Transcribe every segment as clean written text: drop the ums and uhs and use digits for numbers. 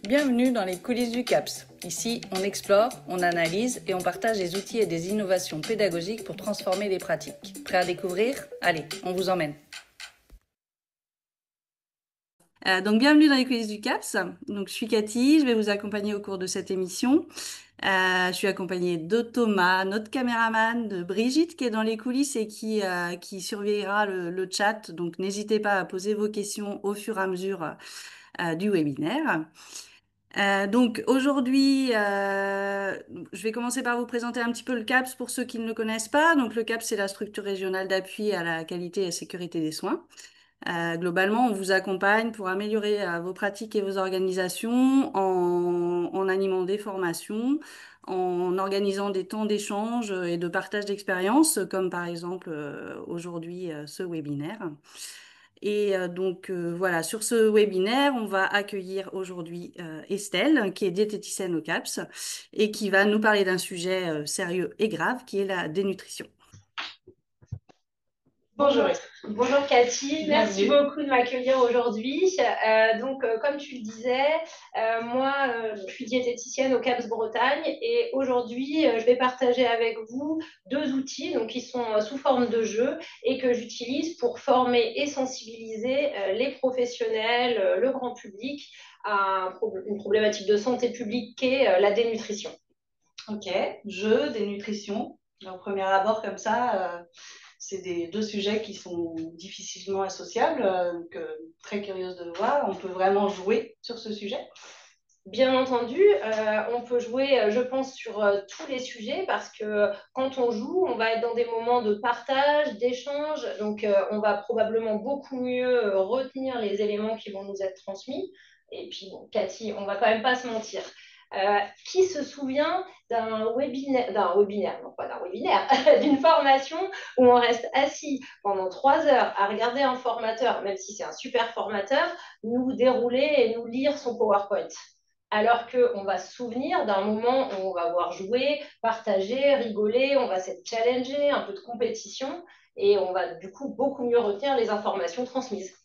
Bienvenue dans les coulisses du CAPS. Ici, on explore, on analyse et on partage des outils et des innovations pédagogiques pour transformer les pratiques. Prêt à découvrir? Allez, on vous emmène. Donc bienvenue dans les coulisses du CAPS. Donc je suis Cathy, je vais vous accompagner au cours de cette émission. Je suis accompagnée de Thomas, notre caméraman, de Brigitte qui est dans les coulisses et qui surveillera le chat. Donc n'hésitez pas à poser vos questions au fur et à mesure du webinaire. Donc aujourd'hui, je vais commencer par vous présenter un petit peu le CAPS pour ceux qui ne le connaissent pas. Donc le CAPS, c'est la structure régionale d'appui à la qualité et la sécurité des soins. Globalement, on vous accompagne pour améliorer vos pratiques et vos organisations en animant des formations, en organisant des temps d'échange et de partage d'expériences, comme par exemple aujourd'hui ce webinaire. Et voilà, sur ce webinaire, on va accueillir aujourd'hui Estelle, qui est diététicienne au CAPS et qui va nous parler d'un sujet sérieux et grave, qui est la dénutrition. Bonjour. Bonjour Cathy, merci beaucoup de m'accueillir aujourd'hui. Comme tu le disais, je suis diététicienne au CAPS Bretagne et aujourd'hui, je vais partager avec vous deux outils qui sont sous forme de jeu et que j'utilise pour former et sensibiliser les professionnels, le grand public à une problématique de santé publique qu'est la dénutrition. Ok, jeu, dénutrition. Au premier abord, comme ça, c'est deux sujets qui sont difficilement associables. Très curieuse de voir. On peut vraiment jouer sur ce sujet. Bien entendu, on peut jouer, je pense, sur tous les sujets parce que quand on joue, on va être dans des moments de partage, d'échange. On va probablement beaucoup mieux retenir les éléments qui vont nous être transmis. Et puis, bon, Cathy, on va quand même pas se mentir. Qui se souvient d'une formation où on reste assis pendant 3 heures à regarder un formateur, même si c'est un super formateur, nous dérouler et nous lire son PowerPoint? Alors qu'on va se souvenir d'un moment où on va voir jouer, partager, rigoler, on va s'être challengé, un peu de compétition, et on va du coup beaucoup mieux retenir les informations transmises.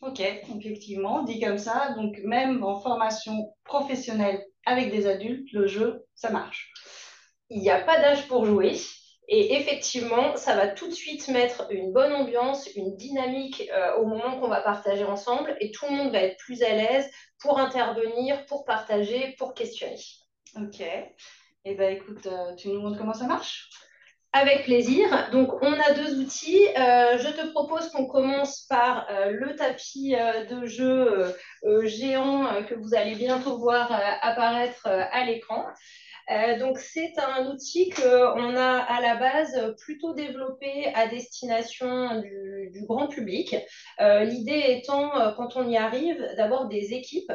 Ok, effectivement, dit comme ça, donc même en formation professionnelle avec des adultes, le jeu, ça marche. Il n'y a pas d'âge pour jouer. Et effectivement, ça va tout de suite mettre une bonne ambiance, une dynamique au moment qu'on va partager ensemble et tout le monde va être plus à l'aise pour intervenir, pour partager, pour questionner. Ok. Eh bien, écoute, tu nous montres comment ça marche? Avec plaisir. Donc, on a deux outils. Je te propose qu'on commence par le tapis de jeu géant que vous allez bientôt voir apparaître à l'écran. C'est un outil qu'on a à la base plutôt développé à destination du grand public. L'idée étant, quand on y arrive, d'avoir des équipes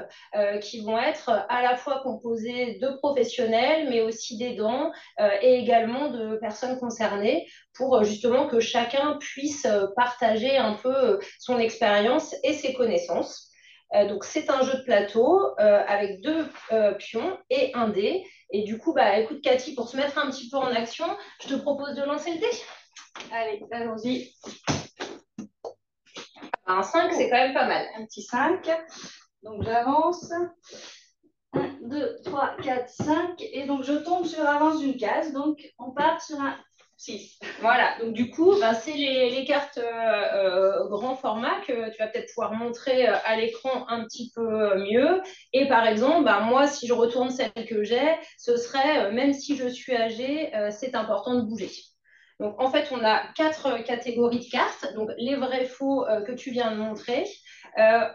qui vont être à la fois composées de professionnels, mais aussi d'aidants et également de personnes concernées pour justement que chacun puisse partager un peu son expérience et ses connaissances. C'est un jeu de plateau avec deux pions et un dé. Et du coup, écoute Cathy, pour se mettre un petit peu en action, je te propose de lancer le dé. Allez, allons-y. Un 5, c'est quand même pas mal. Un petit 5. Donc j'avance. 1, 2, 3, 4, 5. Et donc je tombe sur l'avance d'une case. Donc on part sur un 6. Voilà, donc du coup, c'est les cartes grand format que tu vas peut-être pouvoir montrer à l'écran un petit peu mieux. Et par exemple, moi, si je retourne celle que j'ai, ce serait, même si je suis âgée, c'est important de bouger. Donc, en fait, on a 4 catégories de cartes. Donc, les vrais faux que tu viens de montrer.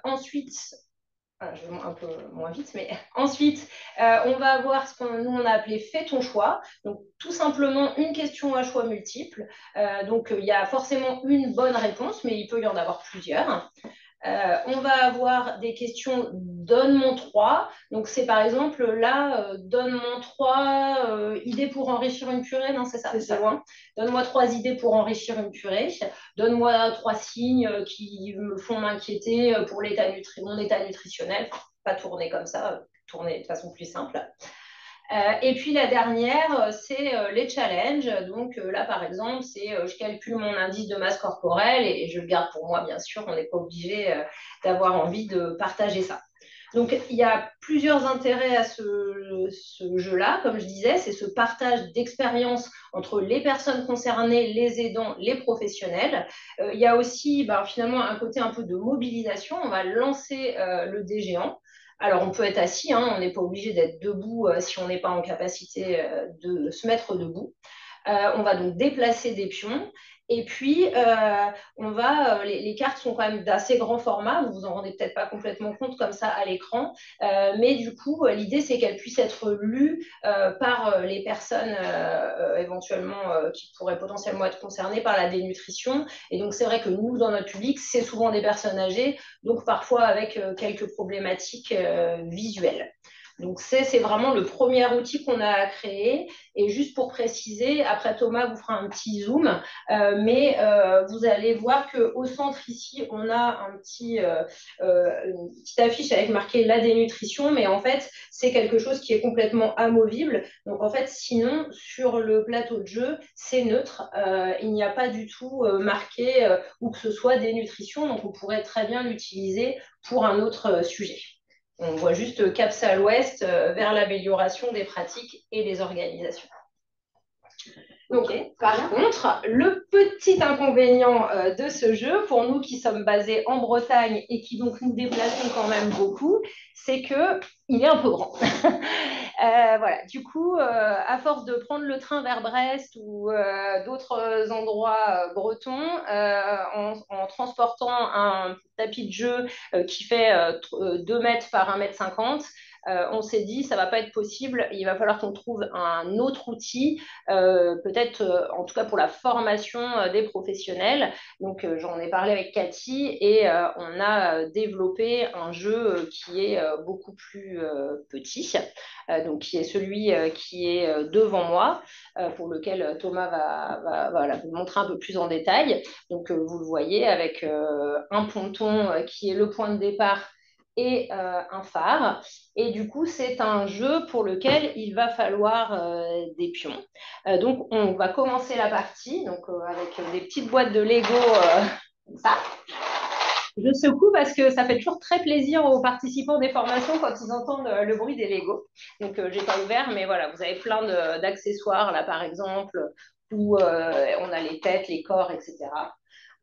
Ensuite, je vais un peu moins vite, mais ensuite, on va avoir ce qu'on nous on a appelé fais ton choix. Donc, tout simplement une question à choix multiple. Il y a forcément une bonne réponse, mais il peut y en avoir plusieurs. On va avoir des questions donne-moi 3. Donc, c'est par exemple là, donne-moi 3 idées pour enrichir une purée. Non, c'est ça, c'est loin. Donne-moi 3 idées pour enrichir une purée. Donne-moi 3 signes qui me font m'inquiéter pour mon état nutritionnel. Enfin, pas tourner comme ça, tourner de façon plus simple. Et puis la dernière, c'est les challenges. Donc là, par exemple, c'est je calcule mon indice de masse corporelle et je le garde pour moi, bien sûr. On n'est pas obligé d'avoir envie de partager ça. Donc, il y a plusieurs intérêts à ce jeu-là, comme je disais, c'est ce partage d'expérience entre les personnes concernées, les aidants, les professionnels. Il y a aussi finalement un côté un peu de mobilisation. On va lancer le dé géant. Alors, on peut être assis, hein, on n'est pas obligé d'être debout si on n'est pas en capacité de se mettre debout. On va donc déplacer des pions. Et puis, les cartes sont quand même d'assez grand format. Vous vous en rendez peut-être pas complètement compte comme ça à l'écran. Mais du coup, l'idée, c'est qu'elles puissent être lues par les personnes éventuellement qui pourraient potentiellement être concernées par la dénutrition. Et donc, c'est vrai que nous, dans notre public, c'est souvent des personnes âgées, donc parfois avec quelques problématiques visuelles. Donc, c'est vraiment le premier outil qu'on a créé. Et juste pour préciser, après Thomas vous fera un petit zoom, mais vous allez voir qu'au centre ici, on a une petite affiche avec marqué la dénutrition, mais en fait, c'est quelque chose qui est complètement amovible. Donc en fait, sinon, sur le plateau de jeu, c'est neutre. Il n'y a pas du tout marqué où que ce soit dénutrition, donc on pourrait très bien l'utiliser pour un autre sujet. On voit juste Caps à l'ouest vers l'amélioration des pratiques et des organisations. Donc, okay. Par contre, le petit inconvénient de ce jeu, pour nous qui sommes basés en Bretagne et qui donc nous déplaçons quand même beaucoup, c'est qu'il est un peu grand. Voilà. Du coup, à force de prendre le train vers Brest ou d'autres endroits bretons, en transportant un tapis de jeu qui fait 2 mètres par 1,50 m, on s'est dit ça ne va pas être possible, il va falloir qu'on trouve un autre outil, peut-être en tout cas pour la formation des professionnels. Donc j'en ai parlé avec Cathy et on a développé un jeu qui est beaucoup plus petit, donc qui est celui qui est devant moi, pour lequel Thomas va vous montrer un peu plus en détail. Donc vous le voyez avec un ponton qui est le point de départ et un phare. Et du coup, c'est un jeu pour lequel il va falloir des pions. Donc, on va commencer la partie donc, avec des petites boîtes de Lego comme ça. Je secoue parce que ça fait toujours très plaisir aux participants des formations quand ils entendent le bruit des Lego. Donc, je n'ai pas ouvert, mais voilà, vous avez plein d'accessoires là, par exemple, où on a les têtes, les corps, etc.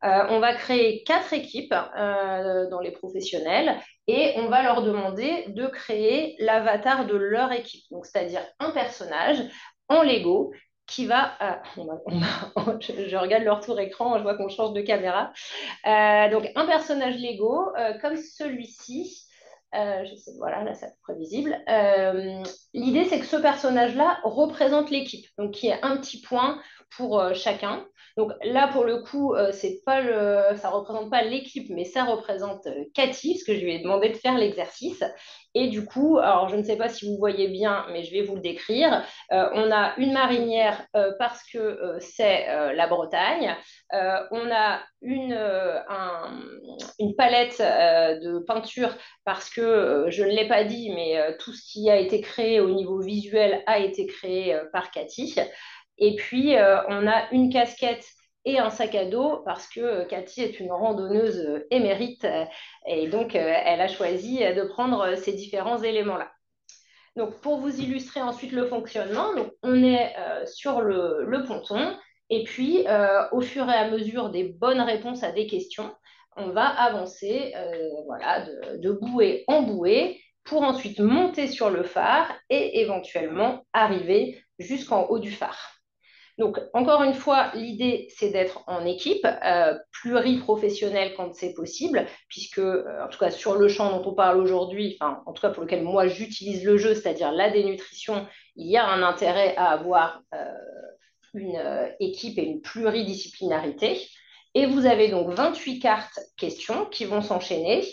On va créer 4 équipes dans les professionnels et on va leur demander de créer l'avatar de leur équipe. Donc, c'est-à-dire un personnage en Lego qui va... je regarde leur tour écran, je vois qu'on change de caméra. Donc, un personnage Lego comme celui-ci. Voilà, là, c'est à peu près visible. L'idée, c'est que ce personnage-là représente l'équipe, donc qui est un petit point pour chacun. Donc là, pour le coup, ça ne représente pas l'équipe, mais ça représente Cathy, parce que je lui ai demandé de faire l'exercice. Et du coup, alors je ne sais pas si vous voyez bien, mais je vais vous le décrire. On a une marinière parce que c'est la Bretagne. On a une palette de peinture parce que, je ne l'ai pas dit, mais tout ce qui a été créé au niveau visuel a été créé par Cathy. Et puis, on a une casquette et un sac à dos parce que Cathy est une randonneuse émérite et donc elle a choisi de prendre ces différents éléments-là. Donc, pour vous illustrer ensuite le fonctionnement, donc, on est sur le ponton et puis au fur et à mesure des bonnes réponses à des questions, on va avancer voilà, de bouée en bouée pour ensuite monter sur le phare et éventuellement arriver jusqu'en haut du phare. Donc, encore une fois, l'idée, c'est d'être en équipe, pluriprofessionnelle quand c'est possible, puisque, en tout cas, sur le champ dont on parle aujourd'hui, enfin, en tout cas pour lequel moi j'utilise le jeu, c'est-à-dire la dénutrition, il y a un intérêt à avoir une équipe et une pluridisciplinarité. Et vous avez donc 28 cartes questions qui vont s'enchaîner.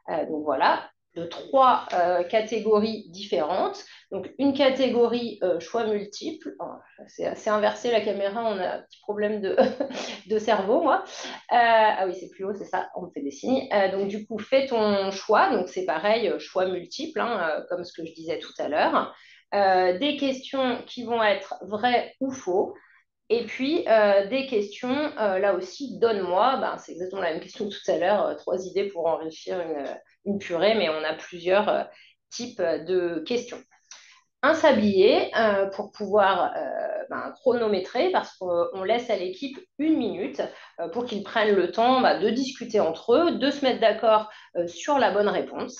Donc voilà, de 3 catégories différentes. Donc, une catégorie choix multiples. Oh, c'est assez inversé la caméra, on a un petit problème de cerveau, moi. Ah oui, c'est plus haut, c'est ça, on me fait des signes. Donc, du coup, fais ton choix. Donc, c'est pareil, choix multiples, hein, comme ce que je disais tout à l'heure. Des questions qui vont être vraies ou faux. Et puis, des questions, là aussi, donne-moi, ben, c'est exactement la même question que tout à l'heure, 3 idées pour enrichir une purée, mais on a plusieurs types de questions. Un sablier pour pouvoir chronométrer parce qu'on laisse à l'équipe 1 minute pour qu'ils prennent le temps de discuter entre eux, de se mettre d'accord sur la bonne réponse.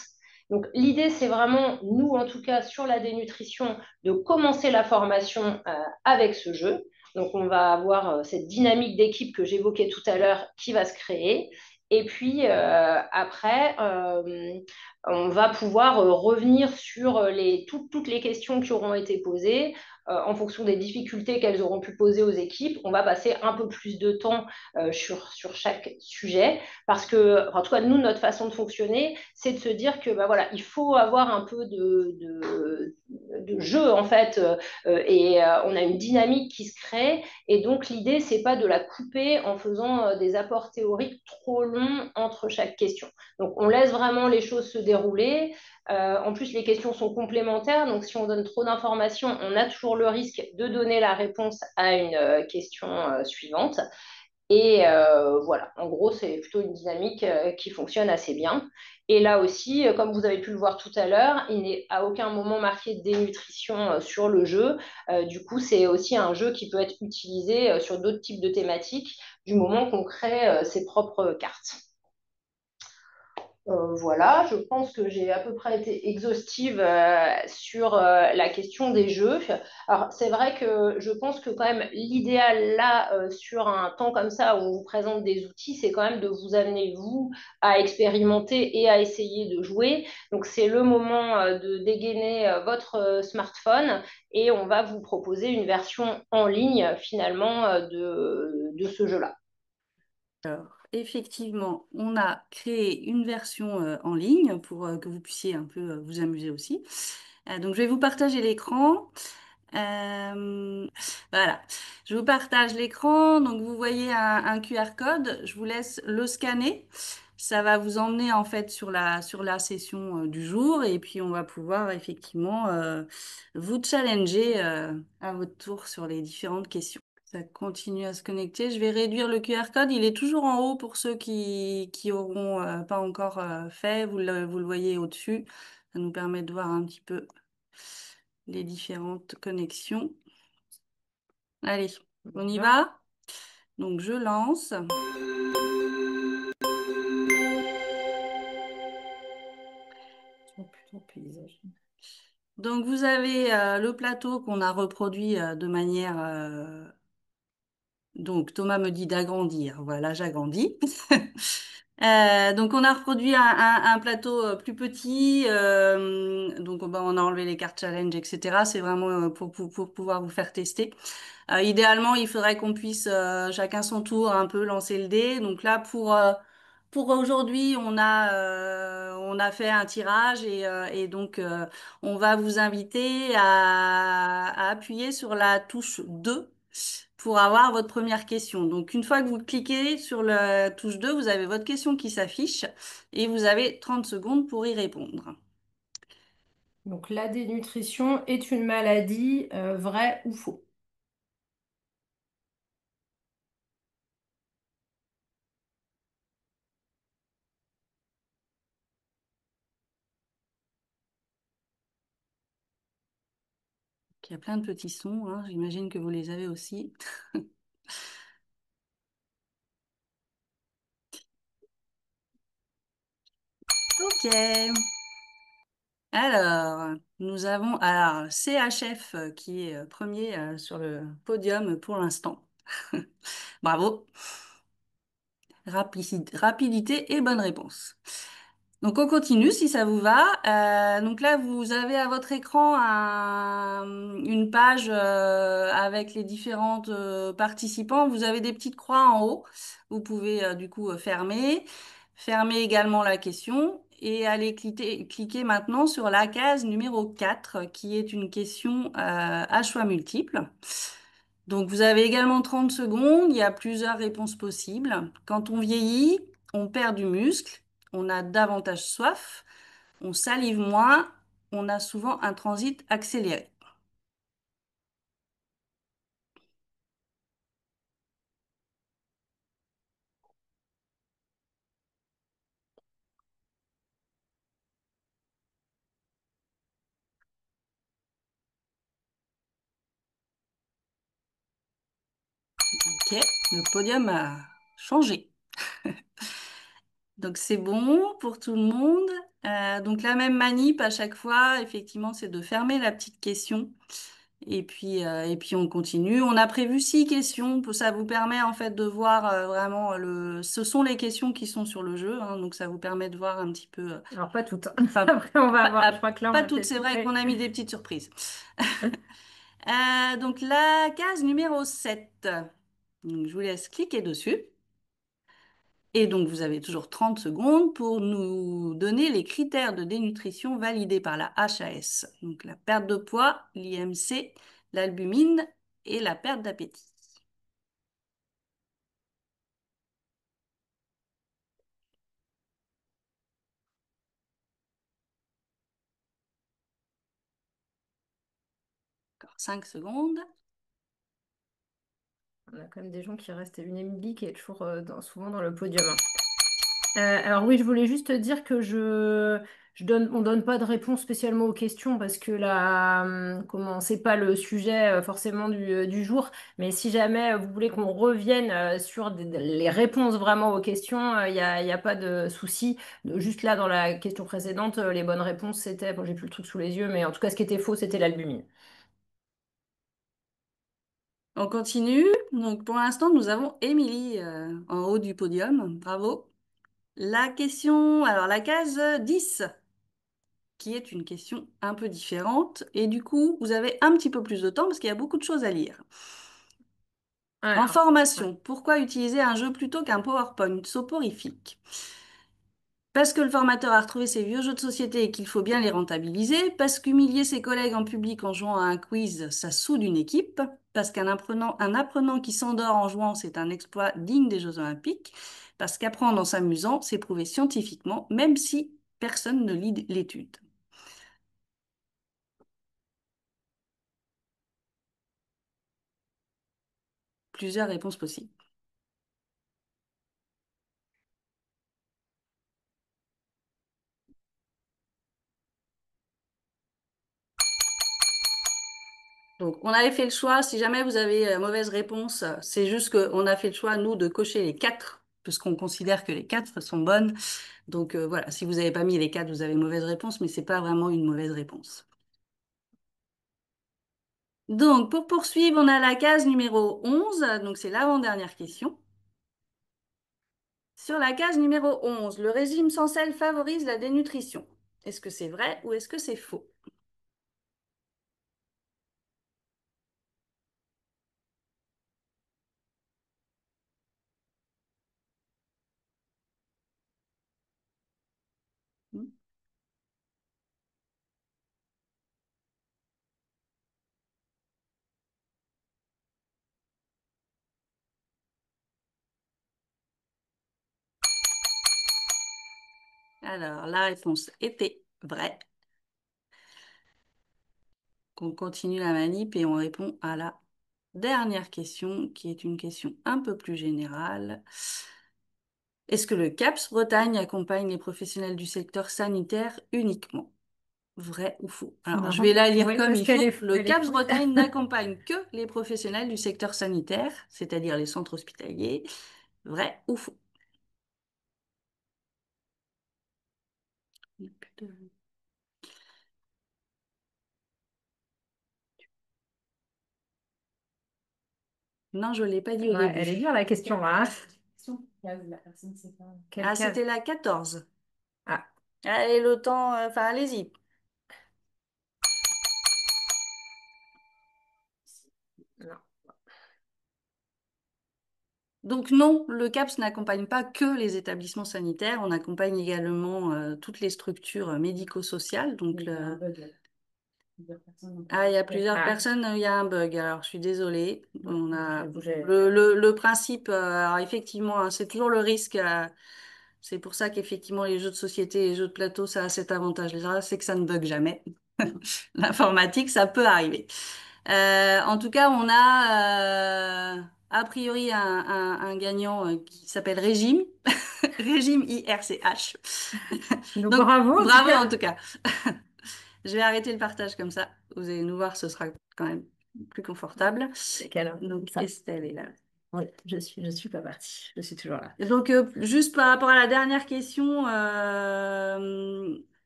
Donc l'idée, c'est vraiment, nous en tout cas sur la dénutrition, de commencer la formation avec ce jeu. Donc on va avoir cette dynamique d'équipe que j'évoquais tout à l'heure qui va se créer. Et puis après, on va pouvoir revenir sur toutes les questions qui auront été posées en fonction des difficultés qu'elles auront pu poser aux équipes. On va passer un peu plus de temps sur chaque sujet parce que, en tout cas, nous, notre façon de fonctionner, c'est de se dire que voilà, il faut avoir un peu de jeu en fait et on a une dynamique qui se crée et donc l'idée c'est pas de la couper en faisant des apports théoriques trop longs entre chaque question. Donc, on laisse vraiment les choses se dérouler. En plus, les questions sont complémentaires. Donc, si on donne trop d'informations, on a toujours le risque de donner la réponse à une question suivante. Et voilà, en gros, c'est plutôt une dynamique qui fonctionne assez bien. Et là aussi, comme vous avez pu le voir tout à l'heure, il n'est à aucun moment marqué de dénutrition sur le jeu. Du coup, c'est aussi un jeu qui peut être utilisé sur d'autres types de thématiques du moment qu'on crée ses propres cartes. Voilà, je pense que j'ai à peu près été exhaustive sur la question des jeux. Alors, c'est vrai que je pense que quand même l'idéal là, sur un temps comme ça où on vous présente des outils, c'est quand même de vous amener, vous, à expérimenter et à essayer de jouer. Donc, c'est le moment de dégainer votre smartphone et on va vous proposer une version en ligne finalement de ce jeu-là. Effectivement, on a créé une version en ligne pour que vous puissiez un peu vous amuser aussi. Donc, je vais vous partager l'écran. Voilà, je vous partage l'écran. Donc, vous voyez un QR code. Je vous laisse le scanner. Ça va vous emmener en fait sur la session du jour et puis on va pouvoir effectivement vous challenger à votre tour sur les différentes questions. Ça continue à se connecter. Je vais réduire le QR code. Il est toujours en haut pour ceux qui auront pas encore fait. Vous le voyez au-dessus. Ça nous permet de voir un petit peu les différentes connexions. Allez, on y va. Donc je lance. Oh, putain, paysage. Donc vous avez le plateau qu'on a reproduit de manière donc Thomas me dit d'agrandir. Voilà, j'agrandis. Donc on a reproduit un plateau plus petit. Donc on a enlevé les cartes challenge, etc. C'est vraiment pour pouvoir vous faire tester. Idéalement, il faudrait qu'on puisse chacun son tour un peu lancer le dé. Donc là, pour aujourd'hui, on a fait un tirage et donc on va vous inviter à appuyer sur la touche 2 pour avoir votre première question. Donc une fois que vous cliquez sur la touche 2, vous avez votre question qui s'affiche et vous avez 30 secondes pour y répondre. Donc la dénutrition est une maladie, vrai ou faux? Il y a plein de petits sons, hein. J'imagine que vous les avez aussi. Ok. Alors, nous avons CHF qui est premier sur le podium pour l'instant. Bravo. Rapidité et bonne réponse. Donc on continue si ça vous va. Donc là, vous avez à votre écran une page avec les différentes participants. Vous avez des petites croix en haut. Vous pouvez du coup fermer. Fermer également la question et aller cliquer maintenant sur la case numéro 4 qui est une question à choix multiples. Donc vous avez également 30 secondes. Il y a plusieurs réponses possibles. Quand on vieillit, on perd du muscle, on a davantage soif, on salive moins, on a souvent un transit accéléré. Ok, le podium a changé. Donc c'est bon pour tout le monde. Donc la même manip à chaque fois, effectivement, c'est de fermer la petite question. Et puis on continue. On a prévu 6 questions. Ça vous permet en fait de voir vraiment le. Ce sont les questions qui sont sur le jeu, hein, donc ça vous permet de voir un petit peu. Alors, pas toutes, hein. Enfin, Après, on va pas, voir. Je crois que là, on pas va toutes. peut-être C'est vrai couper. qu'on a mis des petites surprises. Donc la case numéro 7. Donc, je vous laisse cliquer dessus. Et donc, vous avez toujours 30 secondes pour nous donner les critères de dénutrition validés par la HAS. Donc, la perte de poids, l'IMC, l'albumine et la perte d'appétit. Encore 5 secondes. On a quand même des gens qui restent une Emily qui est toujours souvent dans le podium, hein. Alors oui, je voulais juste te dire que on donne pas de réponse spécialement aux questions parce que là, comment, c'est pas le sujet forcément du jour. Mais si jamais vous voulez qu'on revienne sur les réponses vraiment aux questions, y a pas de souci. Juste là, dans la question précédente, les bonnes réponses c'était, bon, j'ai plus le truc sous les yeux, mais en tout cas, ce qui était faux, c'était l'albumine. On continue. Donc, pour l'instant, nous avons Émilie en haut du podium. Bravo. Alors la case 10, qui est une question un peu différente. Et du coup, vous avez un petit peu plus de temps parce qu'il y a beaucoup de choses à lire. Alors, ouais. Information. Pourquoi utiliser un jeu plutôt qu'un PowerPoint soporifique? Parce que le formateur a retrouvé ses vieux jeux de société et qu'il faut bien les rentabiliser. Parce qu'humilier ses collègues en public en jouant à un quiz, ça soude une équipe. Parce un apprenant qui s'endort en jouant, c'est un exploit digne des Jeux Olympiques. Parce qu'apprendre en s'amusant, c'est prouvé scientifiquement, même si personne ne lit l'étude. Plusieurs réponses possibles. Donc, on avait fait le choix, si jamais vous avez mauvaise réponse, c'est juste qu'on a fait le choix, nous, de cocher les 4, puisqu'on considère que les 4 sont bonnes. Donc, voilà, si vous n'avez pas mis les 4, vous avez mauvaise réponse, mais c'est pas vraiment une mauvaise réponse. Donc, pour poursuivre, on a la case numéro 11, donc c'est l'avant-dernière question. Sur la case numéro 11, le régime sans sel favorise la dénutrition. Est-ce que c'est vrai ou est-ce que c'est faux? Hmm. Alors, la réponse était vraie. On continue la manip et on répond à la dernière question, qui est une question un peu plus générale. Est-ce que le CAPS Bretagne accompagne les professionnels du secteur sanitaire uniquement? Vrai ou faux? C'est Alors, je vais marrant. la lire Oui, comme parce il faut. Le elle est CAPS fausse. Bretagne n'accompagne que les professionnels du secteur sanitaire, c'est-à-dire les centres hospitaliers. Vrai ou faux? Non, je ne l'ai pas dit au Ouais, elle est début. dure la question là, hein. Quelle Ah, case? c'était la 14. Ah, Allez, le temps, enfin, allez-y. non. Donc non, le CAPS n'accompagne pas que les établissements sanitaires, on accompagne également toutes les structures médico-sociales. Donc, ah, il y a plusieurs Ah, personnes, il y a un bug. Alors, je suis désolée. On je a vais bouger. le principe. Alors effectivement, hein, c'est toujours le risque. C'est pour ça qu'effectivement, les jeux de société et les jeux de plateau, ça a cet avantage-là, c'est que ça ne bug jamais. L'informatique, ça peut arriver. En tout cas, on a a priori un gagnant qui s'appelle Régime. Régime IRCH. Donc Donc, bravo en tout bravo cas. en tout cas. Je vais arrêter le partage comme ça. Vous allez nous voir, ce sera quand même plus confortable. C'est quelle heure? Donc, Ça. Estelle est là. Oui, je suis pas partie. Je suis toujours là. Et donc, juste par rapport à la dernière question,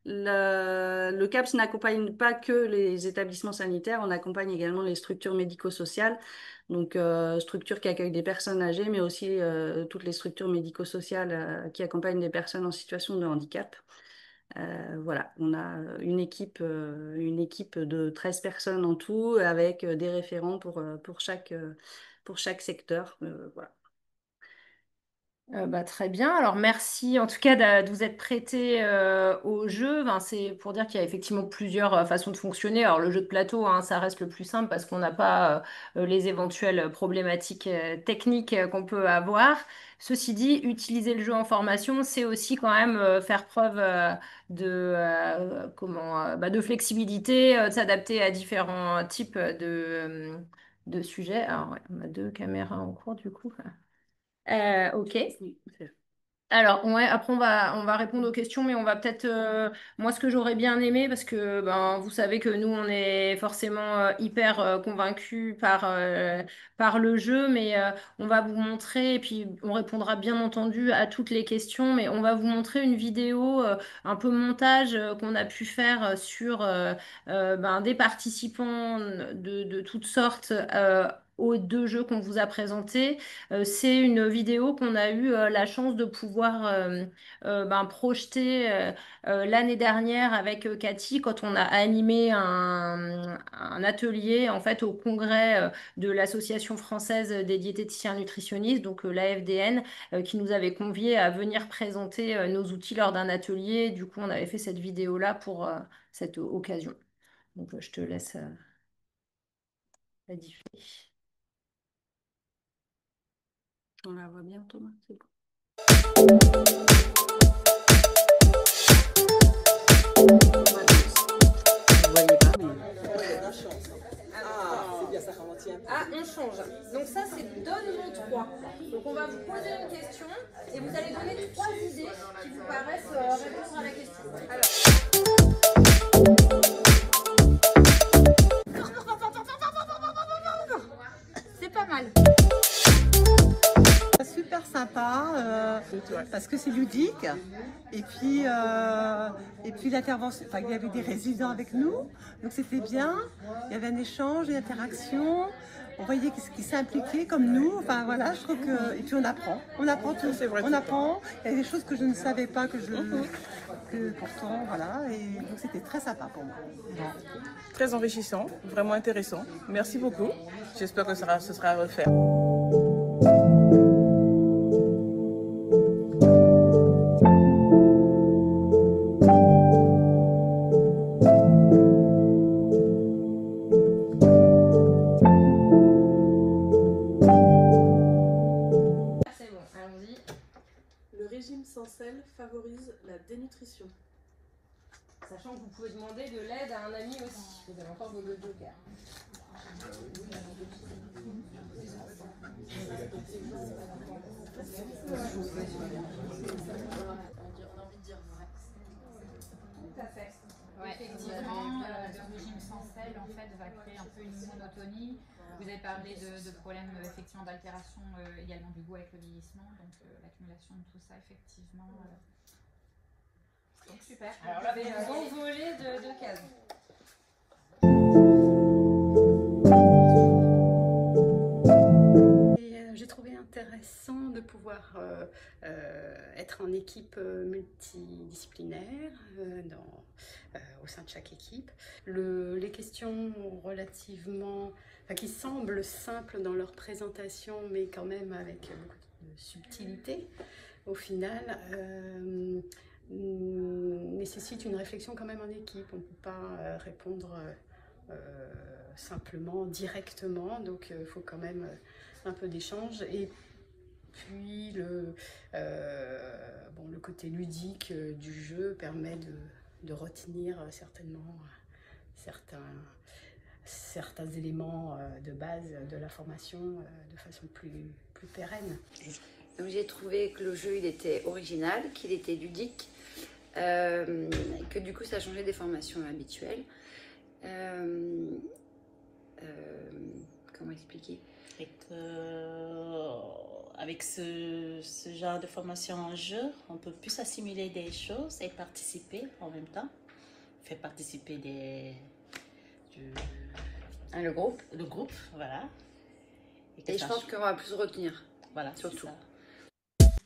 le CAPS n'accompagne pas que les établissements sanitaires, on accompagne également les structures médico-sociales, donc structures qui accueillent des personnes âgées, mais aussi toutes les structures médico-sociales qui accompagnent des personnes en situation de handicap. Voilà, on a une équipe de 13 personnes en tout, avec des référents pour chaque secteur. Voilà. Très bien. Alors merci en tout cas de vous être prêté au jeu. Ben, c'est pour dire qu'il y a effectivement plusieurs façons de fonctionner. Alors le jeu de plateau, hein, ça reste le plus simple parce qu'on n'a pas les éventuelles problématiques techniques qu'on peut avoir. Ceci dit, utiliser le jeu en formation, c'est aussi quand même faire preuve de flexibilité, de s'adapter à différents types de sujets. Alors ouais, on a deux caméras en cours du coup. Ok. Oui, Alors, ouais, après, on va répondre aux questions, mais on va peut-être. Moi, ce que j'aurais bien aimé, parce que ben, vous savez que nous, on est forcément hyper convaincus par le jeu, mais on va vous montrer, et puis on répondra bien entendu à toutes les questions, mais on va vous montrer une vidéo, un peu montage qu'on a pu faire sur ben, des participants de toutes sortes. Aux deux jeux qu'on vous a présentés. C'est une vidéo qu'on a eu la chance de pouvoir ben, projeter l'année dernière avec Cathy quand on a animé un atelier en fait au congrès de l'Association française des diététiciens nutritionnistes, donc l'AFDN, qui nous avait conviés à venir présenter nos outils lors d'un atelier. Du coup, on avait fait cette vidéo-là pour cette occasion. Donc, je te laisse la diffuser. on la voit bien, Thomas, c'est bon. Vous voyez pas, mais... Ah, on change. Donc ça, c'est donne-moi 3. Donc on va vous poser une question et vous allez donner 3 idées qui vous paraissent répondre à la question. Alors. C'est pas mal. Super sympa parce que c'est ludique et puis l'intervention, enfin, il y avait des résidents avec nous, donc c'était bien, il y avait un échange, une interaction, on voyait qu'ils s'impliquaient comme nous, enfin voilà, je trouve que, et puis on apprend tout, c'est vrai, on apprend, il y a des choses que je ne savais pas que pourtant voilà, et donc c'était très sympa pour moi. Très enrichissant, vraiment intéressant, merci beaucoup, j'espère que ce sera à refaire. Sans sel favorise la dénutrition. Sachant que vous pouvez demander de l'aide à un ami aussi. Vous avez encore vos deux jokers. Tout à fait. Ouais, effectivement, le régime sans sel en fait va créer un peu une monotonie. Vous avez parlé de problèmes effectivement d'altération également du goût avec le vieillissement, donc l'accumulation de tout ça effectivement. Donc super. Alors là, vous envolez de cases. J'ai trouvé intéressant de pouvoir être en équipe multidisciplinaire au sein de chaque équipe. Les questions relativement, qui semblent simples dans leur présentation, mais quand même avec beaucoup de subtilité, au final, nécessitent une réflexion quand même en équipe. On ne peut pas répondre simplement, directement, donc il faut quand même un peu d'échange. Et puis le côté ludique du jeu permet de retenir certainement certains éléments de base de la formation de façon plus pérenne. Donc j'ai trouvé que le jeu il était original, qu'il était ludique, que du coup ça changeait des formations habituelles. comment expliquer? Et avec ce genre de formation en jeu, on peut plus assimiler des choses et participer en même temps. Faire participer Le groupe. le groupe, voilà. Et je pense qu'on va plus retenir, Voilà, surtout.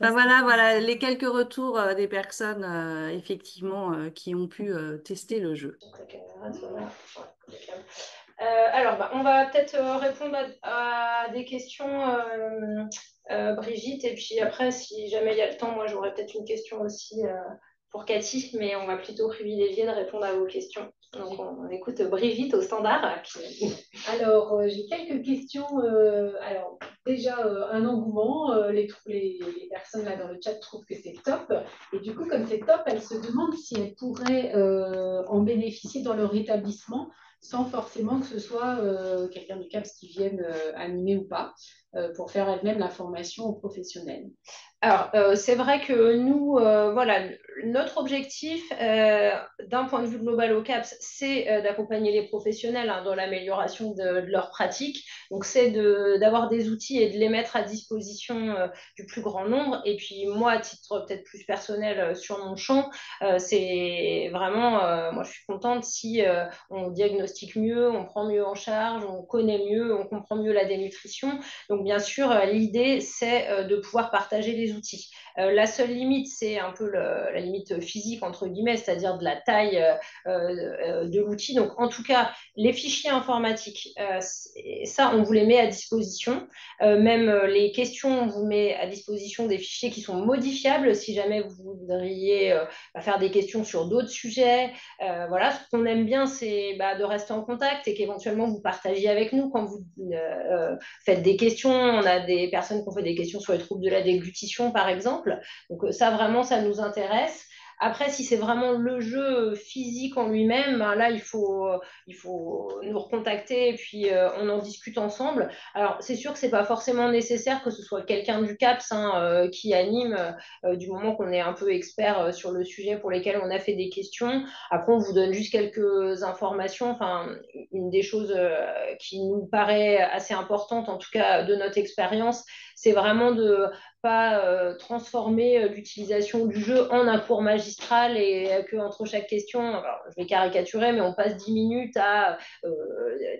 Ben voilà les quelques retours des personnes effectivement qui ont pu tester le jeu. Alors, on va peut-être répondre à des questions, Brigitte, et puis après, si jamais il y a le temps, moi j'aurais peut-être une question aussi pour Cathy, mais on va plutôt privilégier de répondre à vos questions. Donc, on écoute Brigitte au standard. Alors, j'ai quelques questions. Alors, déjà, un engouement. Les personnes là dans le chat trouvent que c'est top. Et du coup, comme c'est top, elles se demandent si elles pourraient en bénéficier dans leur établissement sans forcément que ce soit quelqu'un du CAPS qui vienne animer ou pas, pour faire elle-même la formation aux professionnels. Alors, c'est vrai que nous, voilà, notre objectif, d'un point de vue global au CAPS, c'est d'accompagner les professionnels dans l'amélioration de leur pratique. Donc, c'est d'avoir des outils et de les mettre à disposition du plus grand nombre. Et puis, moi, à titre peut-être plus personnel sur mon champ, c'est vraiment, moi, je suis contente si on diagnostique mieux, on prend mieux en charge, on connaît mieux, on comprend mieux la dénutrition. Donc, bien sûr, l'idée, c'est de pouvoir partager les outils. La seule limite, c'est un peu la limite physique, entre guillemets, c'est-à-dire de la taille de l'outil. Donc, en tout cas, les fichiers informatiques, ça, on vous les met à disposition. Même les questions, on vous met à disposition des fichiers qui sont modifiables si jamais vous voudriez faire des questions sur d'autres sujets. Voilà, ce qu'on aime bien, c'est de rester en contact et qu'éventuellement vous partagiez avec nous quand vous faites des questions. On a des personnes qui ont fait des questions sur les troubles de la déglutition, par exemple. Donc ça, vraiment, ça nous intéresse. Après, si c'est vraiment le jeu physique en lui-même, là, il faut nous recontacter et puis on en discute ensemble. Alors, c'est sûr que c'est pas forcément nécessaire que ce soit quelqu'un du CAPS qui anime, du moment qu'on est un peu expert sur le sujet pour lesquels on a fait des questions. Après, on vous donne juste quelques informations. Enfin, une des choses qui nous paraît assez importante, en tout cas de notre expérience, c'est vraiment de pas transformer l'utilisation du jeu en un cours magistral et qu'entre chaque question, alors, je vais caricaturer, mais on passe 10 minutes à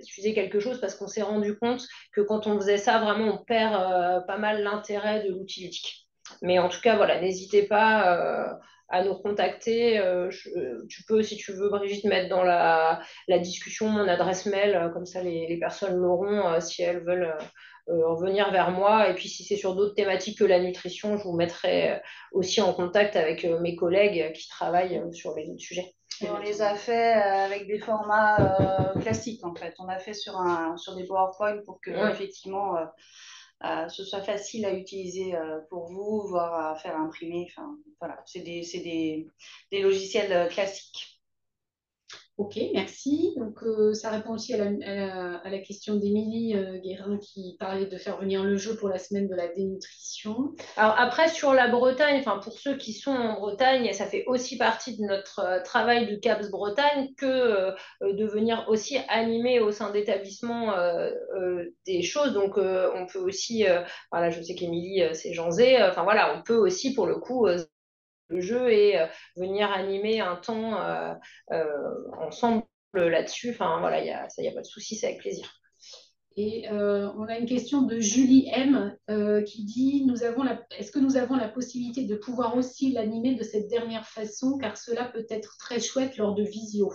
diffuser quelque chose parce qu'on s'est rendu compte que quand on faisait ça, vraiment, on perd pas mal l'intérêt de l'outil ludique. Mais en tout cas, voilà, n'hésitez pas à nous contacter. Tu peux, si tu veux, Brigitte, mettre dans la discussion mon adresse mail, comme ça les personnes l'auront si elles veulent revenir vers moi. Et puis, si c'est sur d'autres thématiques que la nutrition, je vous mettrai aussi en contact avec mes collègues qui travaillent sur les autres sujets. Et on les a fait avec des formats classiques, en fait. On a fait sur des PowerPoint pour que, effectivement, ce soit facile à utiliser pour vous, voire à faire imprimer. Enfin, voilà, c'est des logiciels classiques. Ok, merci. Donc, ça répond aussi à la question d'Émilie Guérin qui parlait de faire venir le jeu pour la semaine de la dénutrition. Alors après, sur la Bretagne, enfin pour ceux qui sont en Bretagne, ça fait aussi partie de notre travail du CAPS Bretagne que de venir aussi animer au sein d'établissements des choses. Donc, on peut aussi, voilà, je sais qu'Émilie, c'est Janzé, enfin voilà, on peut aussi pour le coup le jeu et venir animer un temps ensemble là-dessus. Enfin, voilà, il n'y a pas de souci, c'est avec plaisir. Et on a une question de Julie M qui dit est-ce que nous avons la possibilité de pouvoir aussi l'animer de cette dernière façon, car cela peut être très chouette lors de visio.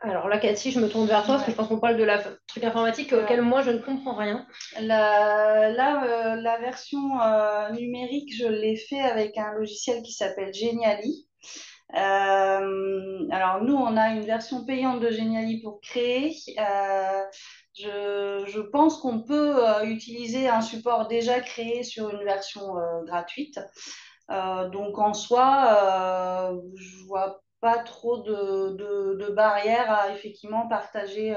Alors là, Cathy, je me tourne vers toi parce que je pense qu'on parle de la truc informatique auquel moi je ne comprends rien. La version numérique, je l'ai fait avec un logiciel qui s'appelle Geniali. Alors nous, on a une version payante de Geniali pour créer. Je pense qu'on peut utiliser un support déjà créé sur une version gratuite. Donc en soi, je vois pas trop de barrières à effectivement partager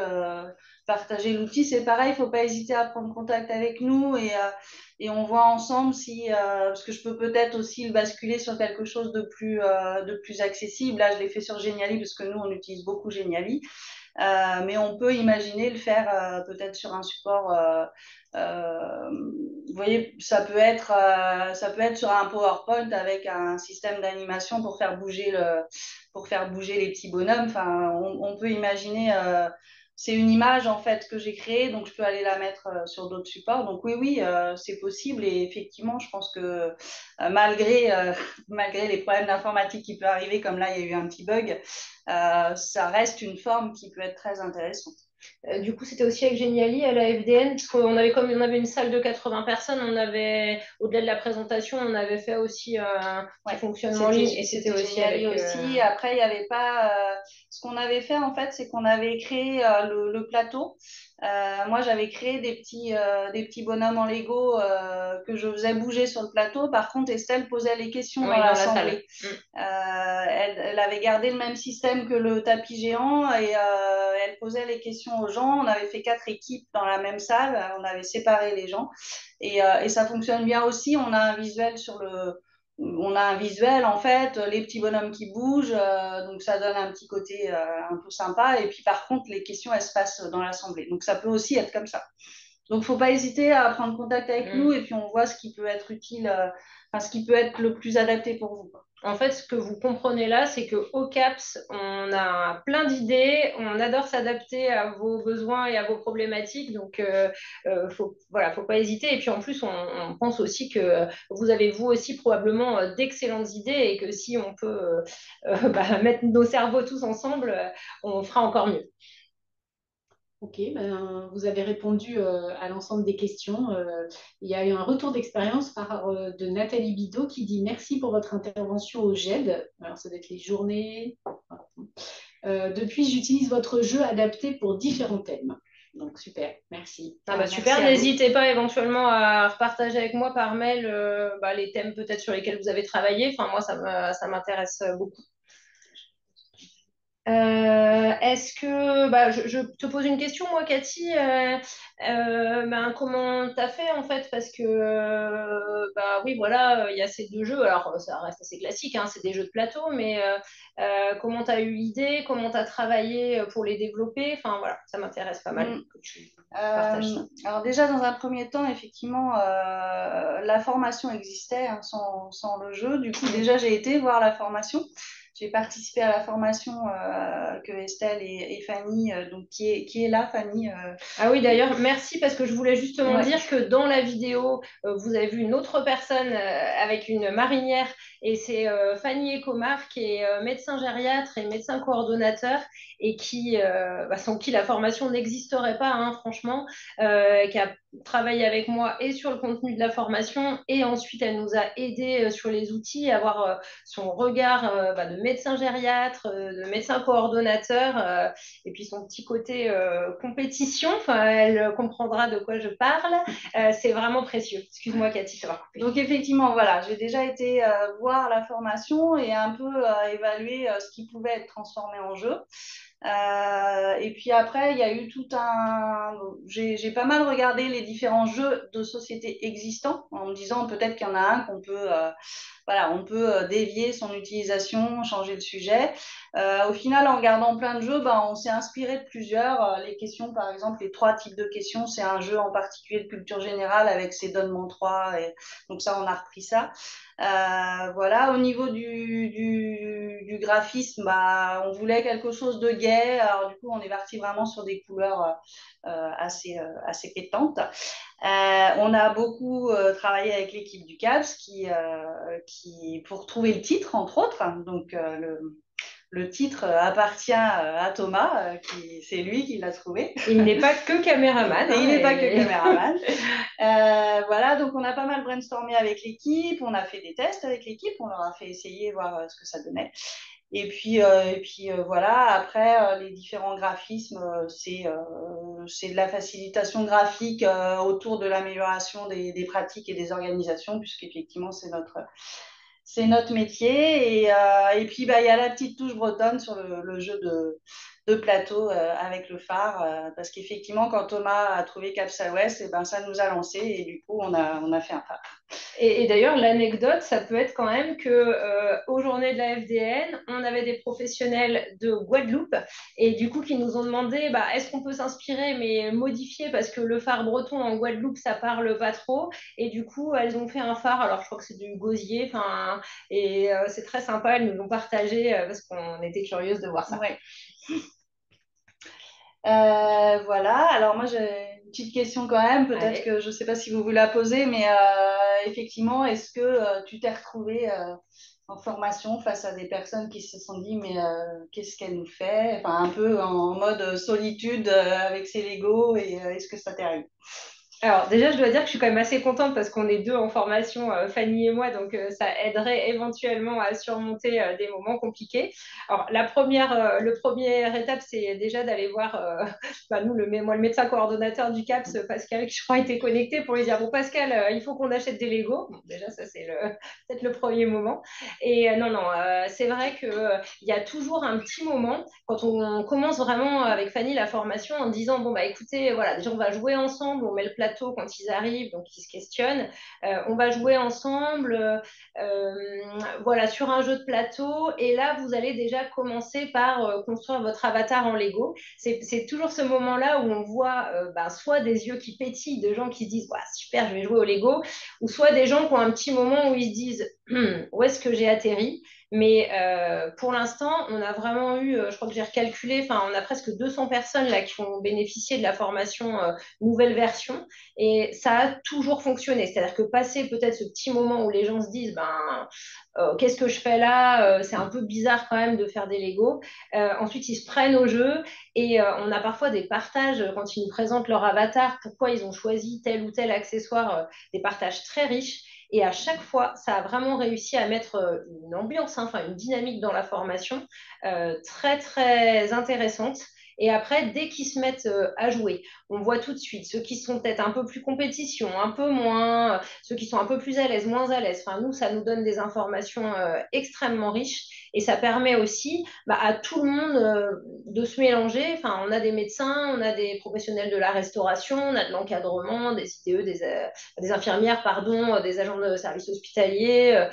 l'outil. C'est pareil, il ne faut pas hésiter à prendre contact avec nous et on voit ensemble si, parce que je peux peut-être aussi le basculer sur quelque chose de plus accessible. Là, je l'ai fait sur Geniali parce que nous, on utilise beaucoup Geniali. mais on peut imaginer le faire peut-être sur un support. Vous voyez, ça peut être sur un PowerPoint avec un système d'animation pour faire bouger les petits bonhommes. Enfin, on peut imaginer. C'est une image en fait que j'ai créée, donc je peux aller la mettre sur d'autres supports. Donc oui, c'est possible et effectivement, je pense que malgré les problèmes d'informatique qui peuvent arriver, comme là il y a eu un petit bug, ça reste une forme qui peut être très intéressante. Du coup, c'était aussi avec Geniali à la FDN, parce qu'on avait, comme on avait une salle de 80 personnes, on avait, au-delà de la présentation, on avait fait aussi un fonctionnement en ligne, et c'était aussi Geniali avec... aussi. Après, il n'y avait pas... ce qu'on avait fait, en fait, c'est qu'on avait créé le plateau. Moi, j'avais créé des petits bonhommes en Lego que je faisais bouger sur le plateau. Par contre, Estelle posait les questions dans l'assemblée. Elle avait gardé le même système que le tapis géant et elle posait les questions aux gens. On avait fait 4 équipes dans la même salle. On avait séparé les gens et ça fonctionne bien aussi. On a un visuel en fait, les petits bonhommes qui bougent, donc ça donne un petit côté un peu sympa. Et puis par contre, les questions, elles se passent dans l'assemblée. Donc ça peut aussi être comme ça. Donc faut pas hésiter à prendre contact avec nous et puis on voit ce qui peut être utile, ce qui peut être le plus adapté pour vous. En fait, ce que vous comprenez là, c'est qu'au CAPS, on a plein d'idées, on adore s'adapter à vos besoins et à vos problématiques, donc faut pas hésiter. Et puis en plus, on pense aussi que vous avez vous aussi probablement d'excellentes idées et que si on peut mettre nos cerveaux tous ensemble, on fera encore mieux. Ok, vous avez répondu à l'ensemble des questions. Il y a eu un retour d'expérience de Nathalie Bidot qui dit merci pour votre intervention au GED. Alors, ça doit être les journées. Depuis, j'utilise votre jeu adapté pour différents thèmes. Donc, super, merci. Super, n'hésitez pas éventuellement à repartager avec moi par mail les thèmes peut-être sur lesquels vous avez travaillé. Enfin, moi, ça m'intéresse beaucoup. Est-ce que je te pose une question, moi, Cathy, comment tu as fait en fait? Parce que oui, voilà, il y a ces 2 jeux. Alors, ça reste assez classique, hein, c'est des jeux de plateau, mais comment tu as eu l'idée? Comment tu as travaillé pour les développer? Enfin, voilà, ça m'intéresse pas mal que tu partages ça. Alors déjà, dans un premier temps, effectivement, la formation existait hein, sans le jeu. Du coup, déjà, j'ai été voir la formation. J'ai participé à la formation que Estelle et Fanny, donc qui est là, Fanny. Ah oui, d'ailleurs, merci parce que je voulais justement dire que dans la vidéo, vous avez vu une autre personne avec une marinière et c'est Fanny Ecomar qui est médecin gériatre et médecin coordonnateur et sans qui la formation n'existerait pas, hein, franchement, qui a travaillé avec moi et sur le contenu de la formation et ensuite elle nous a aidés sur les outils, à avoir son regard de médecin gériatre, de médecin coordonnateur et puis son petit côté compétition, elle comprendra de quoi je parle, c'est vraiment précieux. Excuse-moi Cathy, ça va couper. Donc effectivement, voilà, j'ai déjà été voir la formation et un peu évaluer ce qui pouvait être transformé en jeu. Et puis après, il y a eu j'ai pas mal regardé les différents jeux de société existants en me disant peut-être qu'il y en a un qu'on peut, on peut dévier son utilisation, changer le sujet. Au final, en regardant plein de jeux, on s'est inspiré de plusieurs. Les questions, par exemple, les 3 types de questions, c'est un jeu en particulier de culture générale avec ses donnements 3. Et donc ça, on a repris ça. Au niveau du graphisme, on voulait quelque chose de gai. Alors du coup, on est parti vraiment sur des couleurs assez pétantes. On a beaucoup travaillé avec l'équipe du CAPS pour trouver le titre, entre autres. Donc le titre appartient à Thomas, c'est lui qui l'a trouvé. Il n'est pas que caméraman. Il n'est pas que caméraman. Donc on a pas mal brainstormé avec l'équipe, on a fait des tests avec l'équipe, on leur a fait essayer, voir ce que ça donnait. Et puis après, les différents graphismes, c'est de la facilitation graphique autour de l'amélioration des pratiques et des organisations, puisqu'effectivement, c'est notre métier. Et puis, il y a la petite touche bretonne sur le jeu de plateau avec le phare, parce qu'effectivement, quand Thomas a trouvé Cap Southwest, et ben, ça nous a lancé et du coup, on a fait un phare. Et d'ailleurs, l'anecdote, ça peut être quand même que aux journées de la FDN, on avait des professionnels de Guadeloupe et du coup qui nous ont demandé est-ce qu'on peut s'inspirer mais modifier parce que le phare breton en Guadeloupe, ça parle pas trop. Et du coup, elles ont fait un phare, alors je crois que c'est du gosier, et c'est très sympa, elles nous l'ont partagé parce qu'on était curieuses de voir ça. Ouais. Voilà, alors moi j'ai une petite question quand même, peut-être que je ne sais pas si vous la posez, mais effectivement, est-ce que tu t'es retrouvée en formation face à des personnes qui se sont dit mais qu'est-ce qu'elle nous fait, enfin un peu en mode solitude avec ses Legos, et est-ce que ça t'arrive? Alors déjà, je dois dire que je suis quand même assez contente parce qu'on est deux en formation, Fanny et moi, donc ça aiderait éventuellement à surmonter des moments compliqués. Alors le première étape, c'est déjà d'aller voir nous, moi, le médecin coordonnateur du CAPS, Pascal, qui je crois était connecté pour lui dire bon Pascal, il faut qu'on achète des Legos. Bon, déjà ça c'est peut-être le premier moment. Et non, c'est vrai qu'il y a toujours un petit moment quand on commence vraiment avec Fanny la formation en disant bon écoutez, voilà, déjà on va jouer ensemble, on met le plateau quand ils arrivent, donc ils se questionnent. On va jouer ensemble voilà, sur un jeu de plateau, et là vous allez déjà commencer par construire votre avatar en Lego. C'est toujours ce moment-là où on voit soit des yeux qui pétillent de gens qui se disent super, je vais jouer au Lego, ou soit des gens qui ont un petit moment où ils se disent où est-ce que j'ai atterri. Mais pour l'instant, on a vraiment eu, je crois que j'ai recalculé, on a presque 200 personnes là qui ont bénéficié de la formation nouvelle version, et ça a toujours fonctionné. C'est-à-dire que passer peut-être ce petit moment où les gens se disent qu'est-ce que je fais là, c'est un peu bizarre quand même de faire des Legos. Ensuite, ils se prennent au jeu, et on a parfois des partages quand ils nous présentent leur avatar, pourquoi ils ont choisi tel ou tel accessoire, des partages très riches. Et à chaque fois, ça a vraiment réussi à mettre une ambiance, une dynamique dans la formation très, très intéressante. Et après, dès qu'ils se mettent à jouer, on voit tout de suite ceux qui sont peut-être un peu plus compétition, un peu moins, ceux qui sont un peu plus à l'aise, moins à l'aise. Nous, ça nous donne des informations extrêmement riches, et ça permet aussi à tout le monde de se mélanger. On a des médecins, on a des professionnels de la restauration, on a de l'encadrement, des ITE, des infirmières, pardon, des agents de service hospitalier,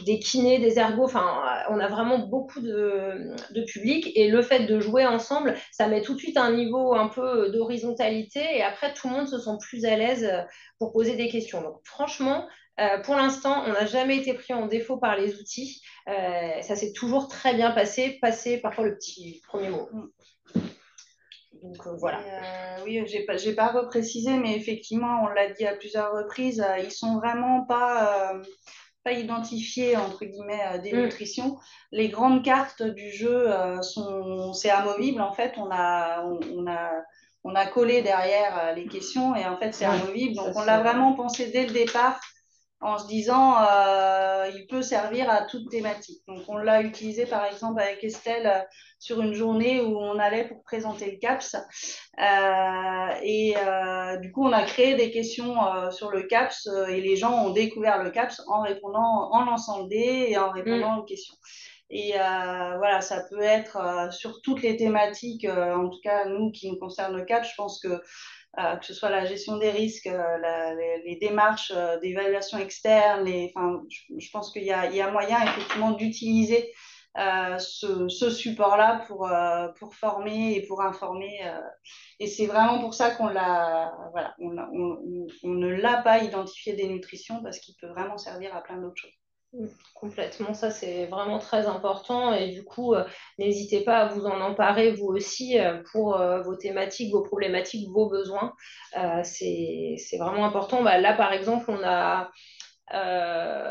des kinés, des ergots, on a vraiment beaucoup de public, et le fait de jouer ensemble, ça met tout de suite un niveau un peu d'horizontalité, et après tout le monde se sent plus à l'aise pour poser des questions. Donc franchement, pour l'instant, on n'a jamais été pris en défaut par les outils. Ça s'est toujours très bien passé, parfois le petit premier mot. Donc voilà. Oui, j'ai pas reprécisé, mais effectivement, on l'a dit à plusieurs reprises, ils sont vraiment pas identifiés entre guillemets des nutritions. Les grandes cartes du jeu c'est amovible en fait. On a collé derrière les questions, et en fait c'est amovible. Donc on l'a vraiment pensé dès le départ en se disant il peut servir à toute thématique. Donc on l'a utilisé par exemple avec Estelle sur une journée où on allait pour présenter le CAPS, du coup on a créé des questions sur le CAPS, et les gens ont découvert le CAPS en lançant le dé et en répondant aux questions. Et voilà, ça peut être sur toutes les thématiques, en tout cas nous qui nous concerne le CAPS, je pense que ce soit la gestion des risques, les démarches d'évaluation externe, je pense qu'il y a moyen effectivement d'utiliser ce support-là pour former et pour informer. Et c'est vraiment pour ça qu'on ne l'a pas identifié des nutritions, parce qu'il peut vraiment servir à plein d'autres choses. Complètement, ça c'est vraiment très important, et du coup n'hésitez pas à vous en emparer vous aussi pour vos thématiques, vos problématiques, vos besoins. C'est vraiment important. Là par exemple on a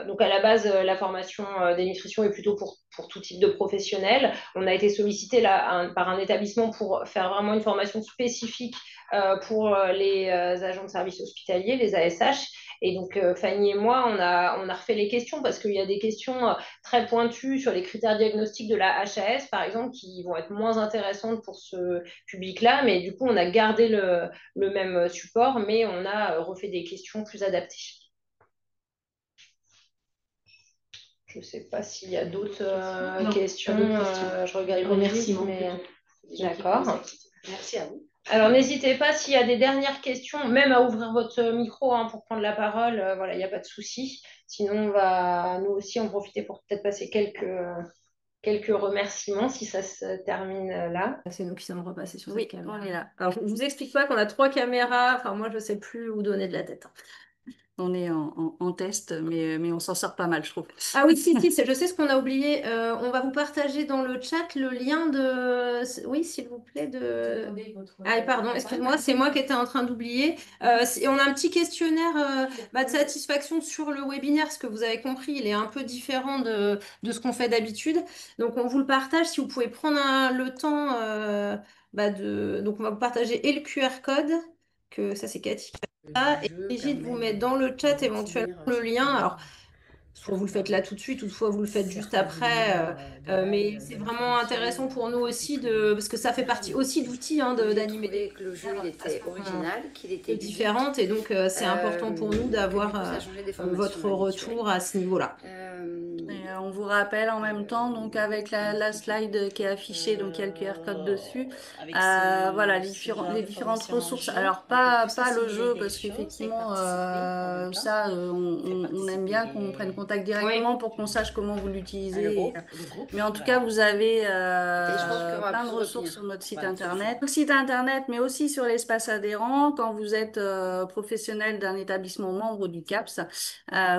donc à la base la formation des nutritions est plutôt pour tout type de professionnels. On a été sollicité par un établissement pour faire vraiment une formation spécifique pour les agents de service hospitalier, les ASH. Et donc, Fanny et moi, on a refait les questions, parce qu'il y a des questions très pointues sur les critères diagnostiques de la HAS, par exemple, qui vont être moins intéressantes pour ce public-là. Mais du coup, on a gardé le même support, mais on a refait des questions plus adaptées. Je ne sais pas s'il y a d'autres questions. Je regarde les remerciements. des gens qui D'accord. posent des questions. Merci à vous. Alors, n'hésitez pas s'il y a des dernières questions, même à ouvrir votre micro pour prendre la parole. Voilà, il n'y a pas de souci. Sinon, on va nous aussi en profiter pour peut-être passer quelques remerciements si ça se termine là. C'est nous qui sommes repassés sur Oui, cette caméra. on est là. Alors, je vous explique pas qu'on a 3 caméras. Enfin, moi, je sais plus où donner de la tête. On est en test, mais on s'en sort pas mal, je trouve. Ah oui, si, je sais ce qu'on a oublié. On va vous partager dans le chat le lien de... Oui, s'il vous plaît, de... Ah, pardon, excuse-moi, c'est moi qui étais en train d'oublier. On a un petit questionnaire de satisfaction sur le webinaire, ce que vous avez compris, il est un peu différent de ce qu'on fait d'habitude. Donc, on vous le partage si vous pouvez prendre le temps Donc, on va vous partager et le QR code, que ça, c'est Cathy. Et Brigitte vous met dans le chat éventuellement le lien. Alors, soit vous le faites là tout de suite, ou soit vous le faites juste après. Mais c'est vraiment intéressant pour nous aussi parce que ça fait partie aussi d'outils d'animer Trouvé que le jeu il était original, qu'il était différentes. Et donc, c'est important pour nous d'avoir votre retour à ce niveau-là. Et on vous rappelle en même temps, donc avec la slide qui est affichée, donc il y a le QR code dessus. Voilà, les différentes ressources. Alors pas le jeu, parce qu'effectivement, ça, on aime bien qu'on prenne contact directement pour qu'on sache comment vous l'utilisez. Mais en tout cas, vous avez plein de ressources sur notre site internet. Sur le site internet, mais aussi sur l'espace adhérent. Quand vous êtes professionnel d'un établissement membre du CAPS,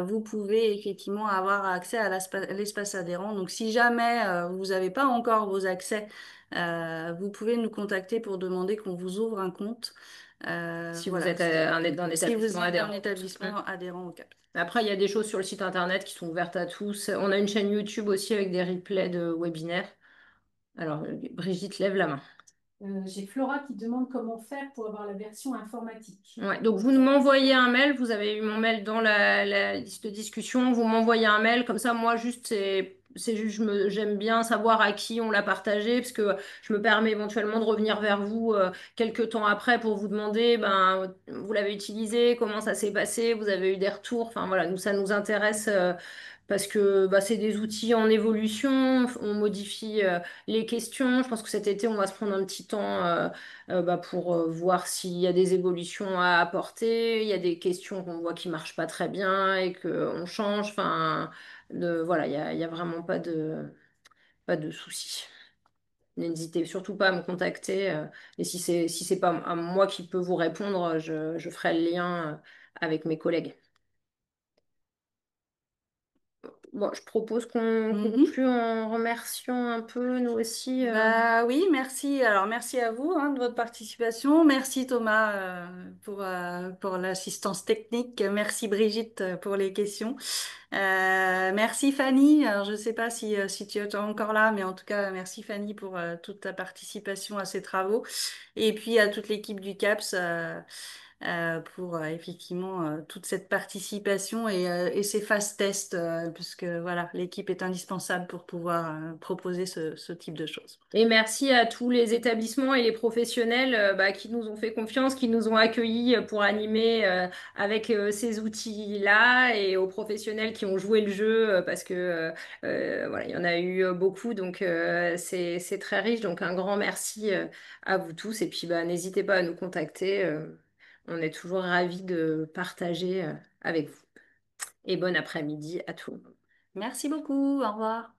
vous pouvez effectivement avoir accès à l'espace adhérent. Donc, si jamais vous n'avez pas encore vos accès, vous pouvez nous contacter pour demander qu'on vous ouvre un compte. Si voilà, vous êtes un établissement adhérent au CAPS. Après, il y a des choses sur le site internet qui sont ouvertes à tous. On a une chaîne YouTube aussi avec des replays de webinaires. Alors, Brigitte, lève la main. J'ai Flora qui demande comment faire pour avoir la version informatique. Ouais, donc vous m'envoyez un mail, vous avez eu mon mail dans la liste de discussion, vous m'envoyez un mail, comme ça moi juste c'est juste j'aime bien savoir à qui on l'a partagé, parce que je me permets éventuellement de revenir vers vous quelques temps après pour vous demander, vous l'avez utilisé, comment ça s'est passé, vous avez eu des retours, enfin voilà, nous ça nous intéresse parce que c'est des outils en évolution, on modifie les questions. Je pense que cet été, on va se prendre un petit temps pour voir s'il y a des évolutions à apporter. Il y a des questions qu'on voit qui marchent pas très bien et qu'on change. Enfin, voilà, il y a vraiment pas de souci. N'hésitez surtout pas à me contacter. Et si c'est pas à moi qui peux vous répondre, je ferai le lien avec mes collègues. Bon, je propose qu'on conclue en remerciant un peu, nous aussi. Oui, merci. Alors, merci à vous de votre participation. Merci Thomas pour l'assistance technique. Merci Brigitte pour les questions. Merci Fanny. Alors, je ne sais pas si tu es encore là, mais en tout cas, merci Fanny pour toute ta participation à ces travaux. Et puis à toute l'équipe du CAPS. Pour effectivement toute cette participation et ces phases tests, puisque voilà, l'équipe est indispensable pour pouvoir proposer ce type de choses. Et merci à tous les établissements et les professionnels qui nous ont fait confiance, qui nous ont accueillis pour animer avec ces outils-là, et aux professionnels qui ont joué le jeu parce que voilà, il y en a eu beaucoup, donc c'est très riche. Donc un grand merci à vous tous, et puis n'hésitez pas à nous contacter. On est toujours ravis de partager avec vous. Et bon après-midi à tout le monde. Merci beaucoup, au revoir.